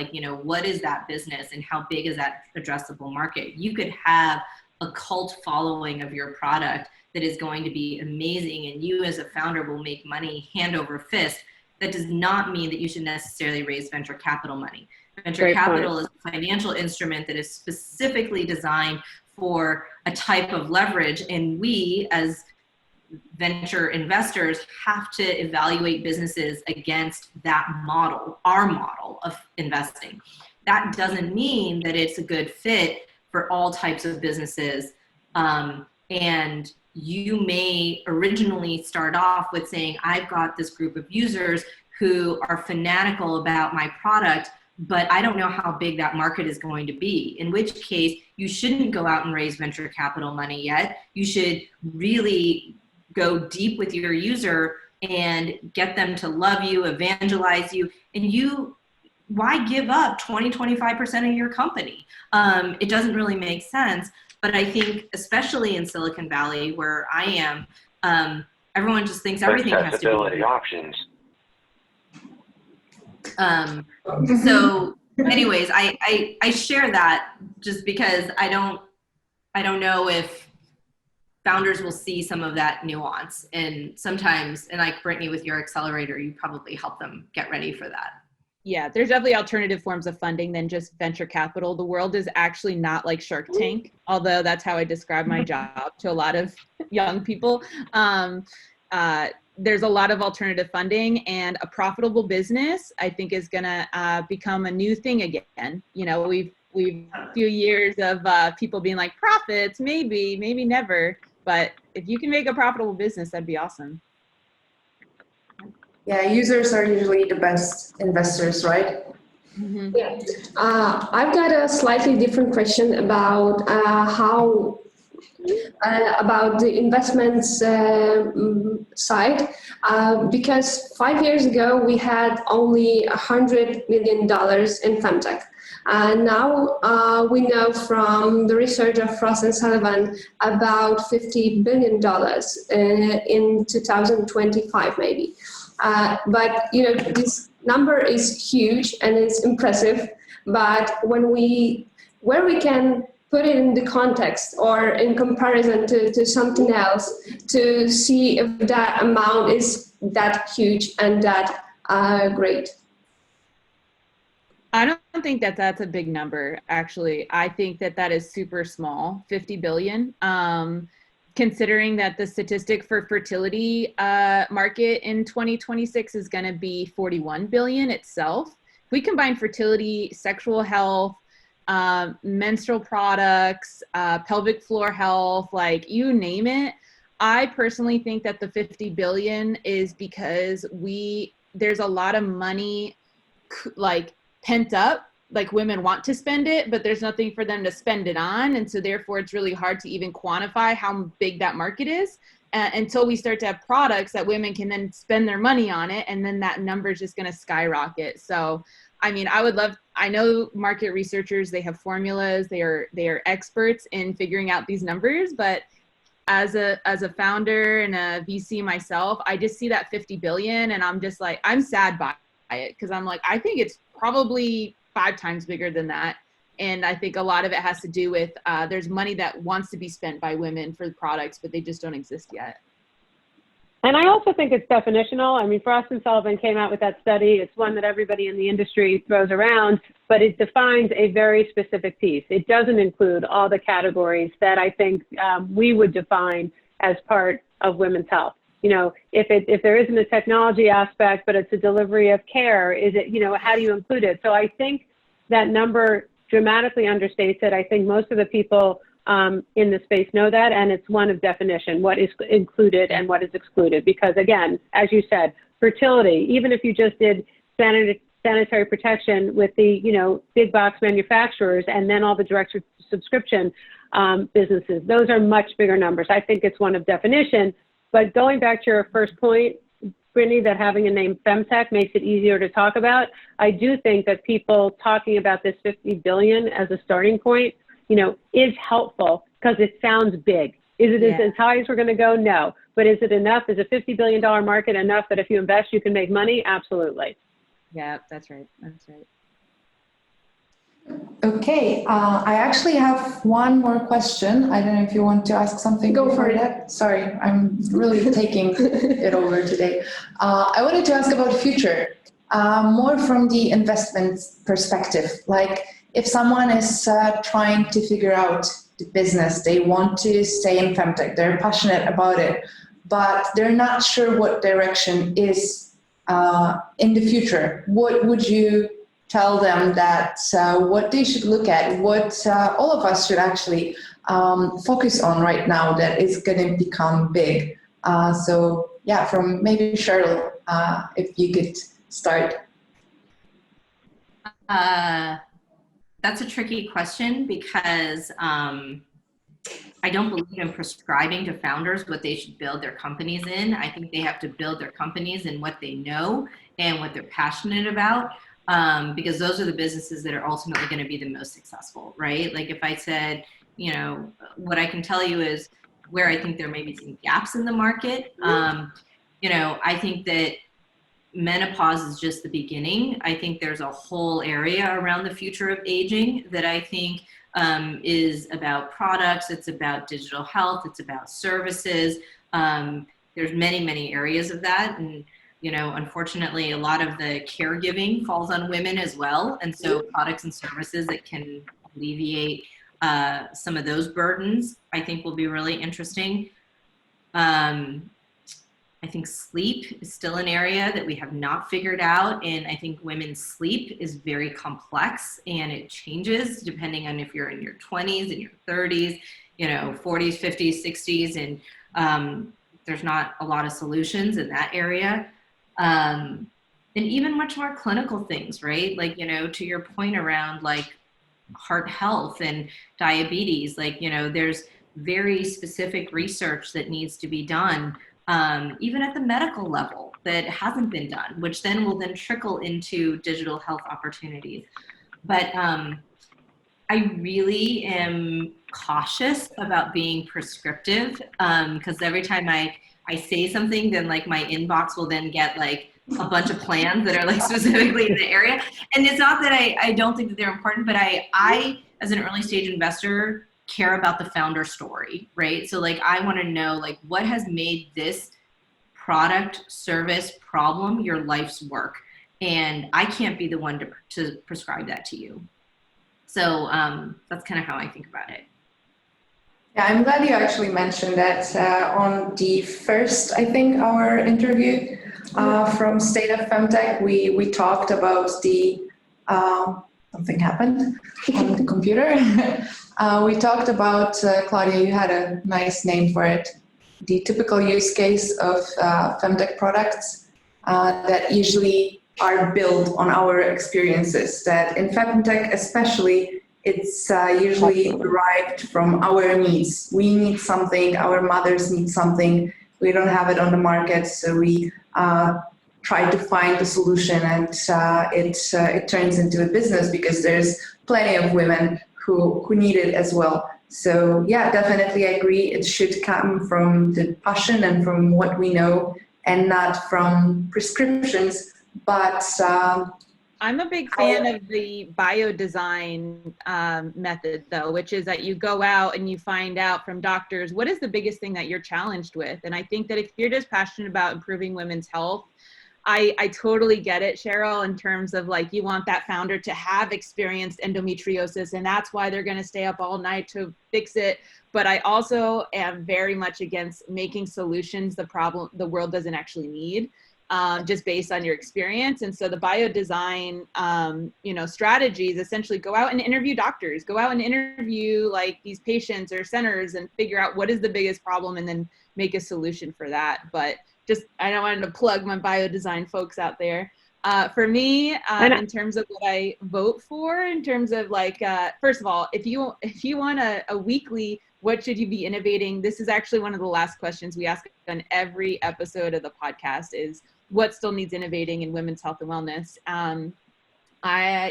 what is that business and how big is that addressable market? You could have a cult following of your product that is going to be amazing, and you as a founder will make money hand over fist. That does not mean that you should necessarily raise venture capital money. Venture capital is a financial instrument that is specifically designed for a type of leverage, and we as venture investors have to evaluate businesses against that model, our model of investing. That doesn't mean that it's a good fit for all types of businesses. And you may originally start off with saying, I've got this group of users who are fanatical about my product, but I don't know how big that market is going to be, in which case you shouldn't go out and raise venture capital money yet. You should really go deep with your user and get them to love you, evangelize you, and why give up 20-25% of your company? It doesn't really make sense. But I think, especially in Silicon Valley, where I am, everyone just thinks everything has to be options. So anyways, I share that just because I don't know if founders will see some of that nuance, and sometimes, and like Brittany with your accelerator, you probably help them get ready for that. Yeah, there's definitely alternative forms of funding than just venture capital. The world is actually not like Shark Tank, although that's how I describe my job to a lot of young people. There's a lot of alternative funding, and a profitable business, I think, is gonna become a new thing again. We've a few years of people being like, profits, maybe never. But if you can make a profitable business, that'd be awesome. yeah, users are usually the best investors, right? Mm-hmm. Yeah. I've got a slightly different question about about the investments side, because 5 years ago we had only $100 million in FemTech. Now we know from the research of Frost & Sullivan about $50 billion in 2025 maybe. But this number is huge and it's impressive. But where we can put it in the context or in comparison to something else to see if that amount is that huge and that great. I don't think that that's a big number, actually. I think that that is super small, 50 billion. Considering that the statistic for fertility market in 2026 is going to be 41 billion itself. If we combine fertility, sexual health, menstrual products, pelvic floor health, like you name it, I personally think that the 50 billion is because there's a lot of money like pent up, like women want to spend it, but there's nothing for them to spend it on. And so therefore it's really hard to even quantify how big that market is until we start to have products that women can then spend their money on it. And then that number is just going to skyrocket. So, I mean, I know market researchers, they have formulas, they are experts in figuring out these numbers, but as a founder and a VC myself, I just see that 50 billion and I'm just like, I'm sad by it because I'm like, I think it's probably 5 times bigger than that. And I think a lot of it has to do with there's money that wants to be spent by women for the products, but they just don't exist yet. And I also think it's definitional. I mean, Frost & Sullivan came out with that study. It's one that everybody in the industry throws around, but it defines a very specific piece. It doesn't include all the categories that I think we would define as part of women's health. You know, if there isn't a technology aspect, but it's a delivery of care, is it, you know, how do you include it? So I think that number dramatically understates it. I think most of the people in the space know that, and it's one of definition, what is included and what is excluded. Because again, as you said, fertility, even if you just did sanitary protection with the, you know, big box manufacturers and then all the direct subscription businesses, those are much bigger numbers. I think it's one of definition. But going back to your first point, Brittany, that having a name FemTech makes it easier to talk about. I do think that people talking about this 50 billion as a starting point, you know, is helpful because it sounds big. Is it as high as we're going to go? No. But is it enough? Is a $50 billion market enough that if you invest, you can make money? Absolutely. Yeah, that's right. That's right. Okay, I actually have one more question. I don't know if you want to ask something. Go for that. Sorry, I'm really taking it over today. I wanted to ask about future, more from the investment perspective. Like if someone is trying to figure out the business, they want to stay in FemTech, they're passionate about it, but they're not sure what direction is in the future. What would you tell them that what they should look at, what all of us should actually focus on right now that is going to become big? So yeah, from maybe Cheryl, if you could start. That's a tricky question because I don't believe in prescribing to founders what they should build their companies in. I think they have to build their companies in what they know and what they're passionate about. Because those are the businesses that are ultimately going to be the most successful, right? Like if I said, you know, what I can tell you is where I think there may be some gaps in the market. You know, I think that menopause is just the beginning. I think there's a whole area around the future of aging that I think is about products. It's about digital health. It's about services. There's many, many areas of that. And you know, unfortunately, a lot of the caregiving falls on women as well. And so products and services that can alleviate some of those burdens, I think will be really interesting. I think sleep is still an area that we have not figured out. And I think women's sleep is very complex and it changes depending on if you're in your 20s and your 30s, you know, 40s, 50s, 60s. And there's not a lot of solutions in that area. And even much more clinical things, right? Like, you know, to your point around like heart health and diabetes, like, you know, there's very specific research that needs to be done, even at the medical level that hasn't been done, which then will then trickle into digital health opportunities. But I really am cautious about being prescriptive because every time I say something, then like my inbox will then get like a bunch of plans that are like specifically in the area. And it's not that I don't think that they're important, but I as an early stage investor care about the founder story, right? So like I want to know like what has made this product, service, problem your life's work. and I can't be the one to prescribe that to you. So that's kind of how I think about it. Yeah, I'm glad you actually mentioned that on the first, I think, our interview from State of FemTech, we talked about the, something happened on the computer. We talked about, Claudia, you had a nice name for it, the typical use case of FemTech products that usually are built on our experiences, that in FemTech especially, it's usually derived from our needs. We need something, our mothers need something, we don't have it on the market, so we try to find a solution, and it turns into a business because there's plenty of women who need it as well. So yeah, definitely I agree. It should come from the passion and from what we know, and not from prescriptions. But I'm a big fan of the biodesign method, though, which is that you go out and you find out from doctors what is the biggest thing that you're challenged with. And I think that if you're just passionate about improving women's health, I totally get it, Cheryl, in terms of like you want that founder to have experienced endometriosis, and that's why they're going to stay up all night to fix it. But I also am very much against making solutions the world doesn't actually need. Just based on your experience. And so the biodesign, strategies essentially go out and interview doctors, go out and interview like these patients or centers and figure out what is the biggest problem and then make a solution for that. But I don't want to plug my biodesign folks out there. For me, in terms of what I vote for, in terms of like, first of all, if you want a weekly, what should you be innovating? This is actually one of the last questions we ask on every episode of the podcast is, what still needs innovating in women's health and wellness?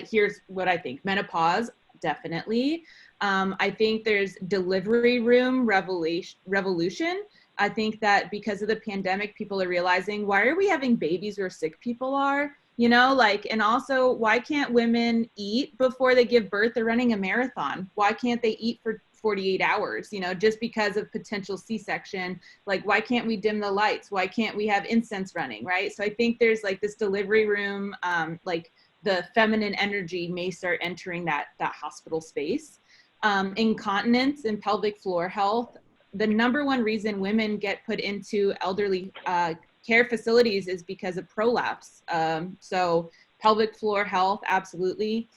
Here's what I think. Menopause, definitely. I think there's delivery room revolution. I think that because of the pandemic, people are realizing, why are we having babies where sick people are? And also, why can't women eat before they give birth? They're running a marathon. Why can't they eat for 48 hours, just because of potential C-section? Like, why can't we dim the lights? Why can't we have incense running, right? So I think there's like this delivery room, like the feminine energy may start entering that hospital space. Incontinence and pelvic floor health. The number one reason women get put into elderly care facilities is because of prolapse. So pelvic floor health, absolutely.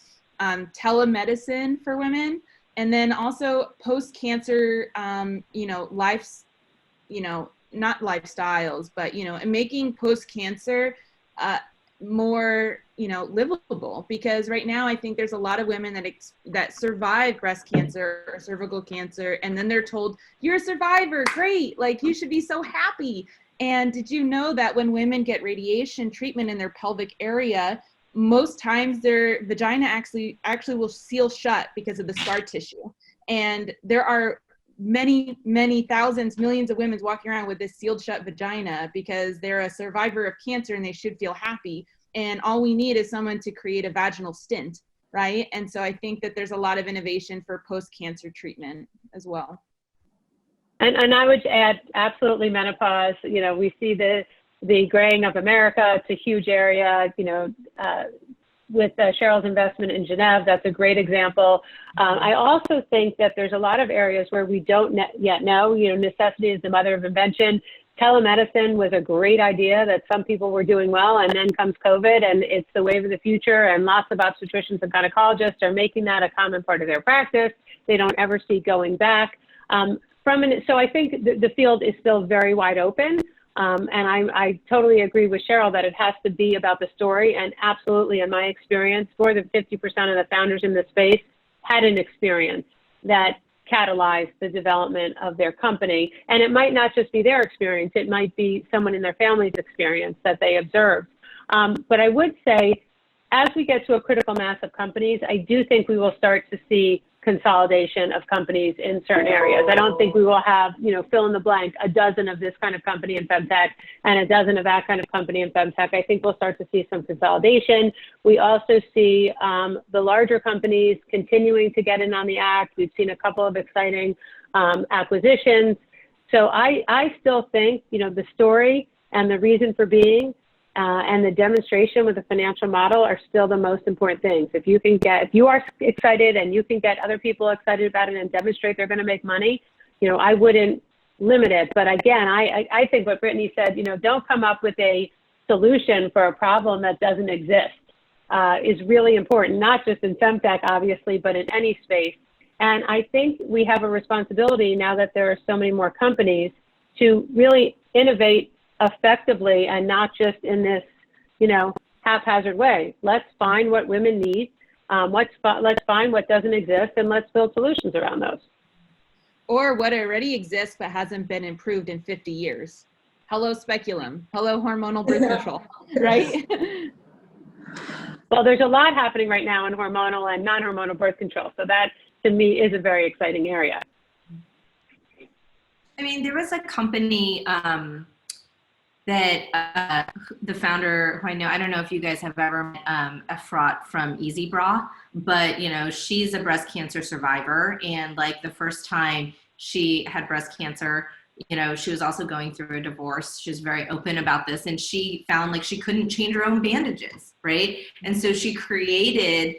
Telemedicine for women. And then also post-cancer, lives, not lifestyles, but, and making post-cancer more, livable. Because right now I think there's a lot of women that survive breast cancer or cervical cancer, and then they're told, you're a survivor, great, like you should be so happy. And did you know that when women get radiation treatment in their pelvic area, most times their vagina actually will seal shut because of the scar tissue. And there are many, many thousands, millions of women walking around with this sealed shut vagina because they're a survivor of cancer and they should feel happy. And all we need is someone to create a vaginal stent, right? And so I think that there's a lot of innovation for post-cancer treatment as well. And I would add absolutely menopause. We see the graying of America. It's a huge area, with Cheryl's investment in Genève, that's a great example. I also think that there's a lot of areas where we don't yet know, necessity is the mother of invention. Telemedicine was a great idea that some people were doing well, and then comes COVID, and it's the wave of the future, and lots of obstetricians and gynecologists are making that a common part of their practice. They don't ever see going back. So I think the field is still very wide open. And I totally agree with Cheryl that it has to be about the story. And absolutely, in my experience, more than 50% of the founders in this space had an experience that catalyzed the development of their company. And it might not just be their experience. It might be someone in their family's experience that they observed. But I would say, as we get to a critical mass of companies, I do think we will start to see consolidation of companies in certain areas. I don't think we will have, fill in the blank, a dozen of this kind of company in FemTech and a dozen of that kind of company in FemTech. I think we'll start to see some consolidation. We also see the larger companies continuing to get in on the act. We've seen a couple of exciting acquisitions. So I still think, the story and the reason for being and the demonstration with the financial model are still the most important things. If you are excited and you can get other people excited about it and demonstrate they're going to make money, I wouldn't limit it. But again, I think what Brittany said, don't come up with a solution for a problem that doesn't exist is really important, not just in FemTech, obviously, but in any space. And I think we have a responsibility now that there are so many more companies to really innovate effectively and not just in this, haphazard way. Let's find what women need. Let's find what doesn't exist, and let's build solutions around those. Or what already exists but hasn't been improved in 50 years. Hello, speculum. Hello, hormonal birth control, right? Well, there's a lot happening right now in hormonal and non-hormonal birth control. So that, to me, is a very exciting area. I mean, there was a company that the founder, who I don't know if you guys have ever met Efrat from Easy Bra, but she's a breast cancer survivor, and like the first time she had breast cancer, she was also going through a divorce. She was very open about this, and she found like she couldn't change her own bandages, right? And so she created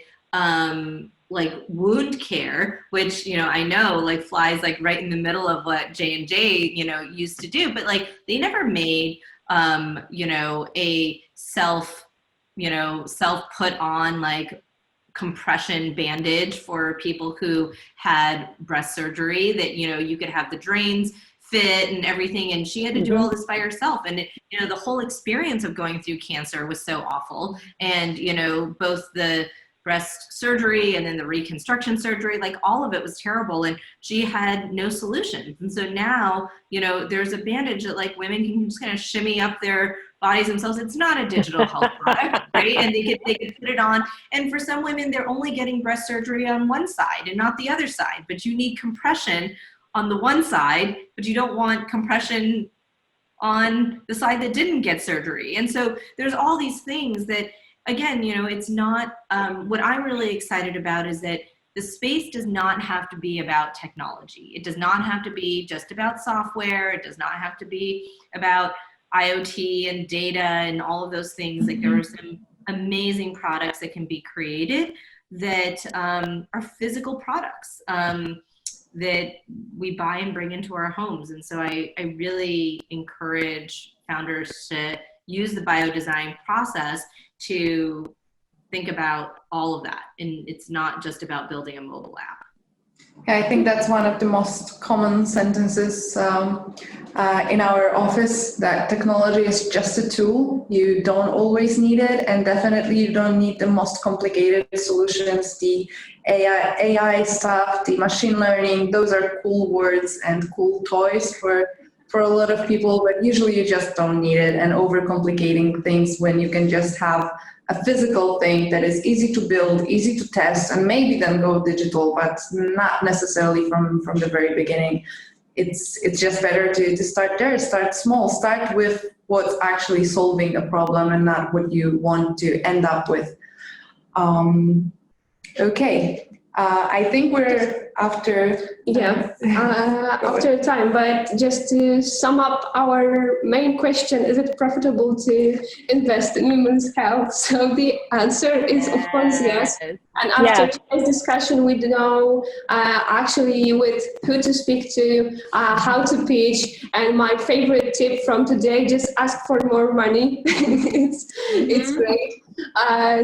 like wound care, which I know like flies like right in the middle of what J&J used to do, but like they never made a self put on like compression bandage for people who had breast surgery that you could have the drains fit and everything, and she had to do all this by herself. And the whole experience of going through cancer was so awful, and both the breast surgery and then the reconstruction surgery, like all of it was terrible, and she had no solutions. And so now there's a bandage that like women can just kind of shimmy up their bodies themselves. It's not a digital health product, right? And they could put it on, and for some women they're only getting breast surgery on one side and not the other side, but you need compression on the one side, but you don't want compression on the side that didn't get surgery. And so there's all these things that, again, it's not, what I'm really excited about is that the space does not have to be about technology. It does not have to be just about software. It does not have to be about IoT and data and all of those things. Like there are some amazing products that can be created that are physical products that we buy and bring into our homes. And so I really encourage founders to use the biodesign process to think about all of that. And it's not just about building a mobile app. Yeah, I think that's one of the most common sentences in our office, that technology is just a tool. You don't always need it, and definitely you don't need the most complicated solutions, the AI stuff, the machine learning. Those are cool words and cool toys for a lot of people, but usually you just don't need it, and overcomplicating things when you can just have a physical thing that is easy to build, easy to test, and maybe then go digital, but not necessarily from the very beginning. It's just better to start there, start small, start with what's actually solving a problem and not what you want to end up with. Okay. I think we're after time, but just to sum up our main question, is it profitable to invest in women's health? So the answer is of course yes. And after today's discussion, we know actually with who to speak to, how to pitch, and my favorite tip from today, just ask for more money. It's great.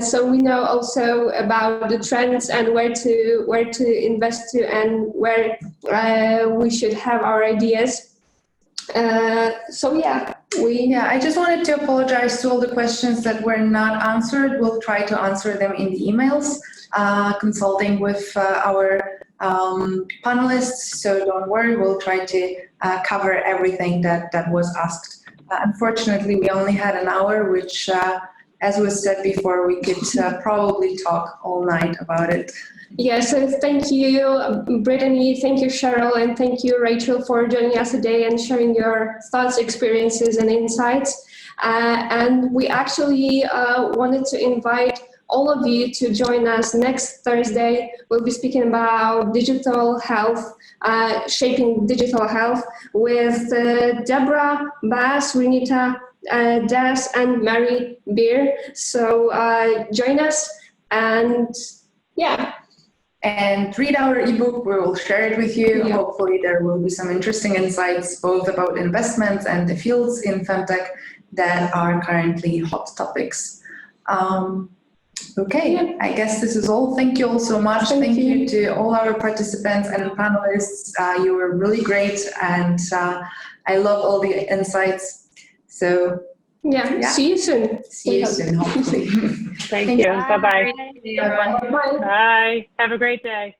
So we know also about the trends and where to invest to and where we should have our ideas. I just wanted to apologize to all the questions that were not answered. We'll try to answer them in the emails, consulting with our panelists. So don't worry, we'll try to cover everything that was asked. Unfortunately, we only had an hour, which as was said before, we could probably talk all night about it. Yes, so thank you, Brittany, thank you, Cheryl, and thank you, Rachel, for joining us today and sharing your thoughts, experiences, and insights. And we actually wanted to invite all of you to join us next Thursday. We'll be speaking about digital health, shaping digital health with Deborah, Bas, Renita, Des and Mary beer. So join us, and yeah. And read our ebook. We will share it with you. Yeah. Hopefully there will be some interesting insights both about investments and the fields in femtech that are currently hot topics. Okay, Yeah. I guess this is all. Thank you all so much. Thank you to all our participants and panelists. You were really great, and I love all the insights. So Yeah, see you soon. see you soon, hopefully. Thank you. Bye-bye. Bye-bye. Bye. Bye. Have a great day.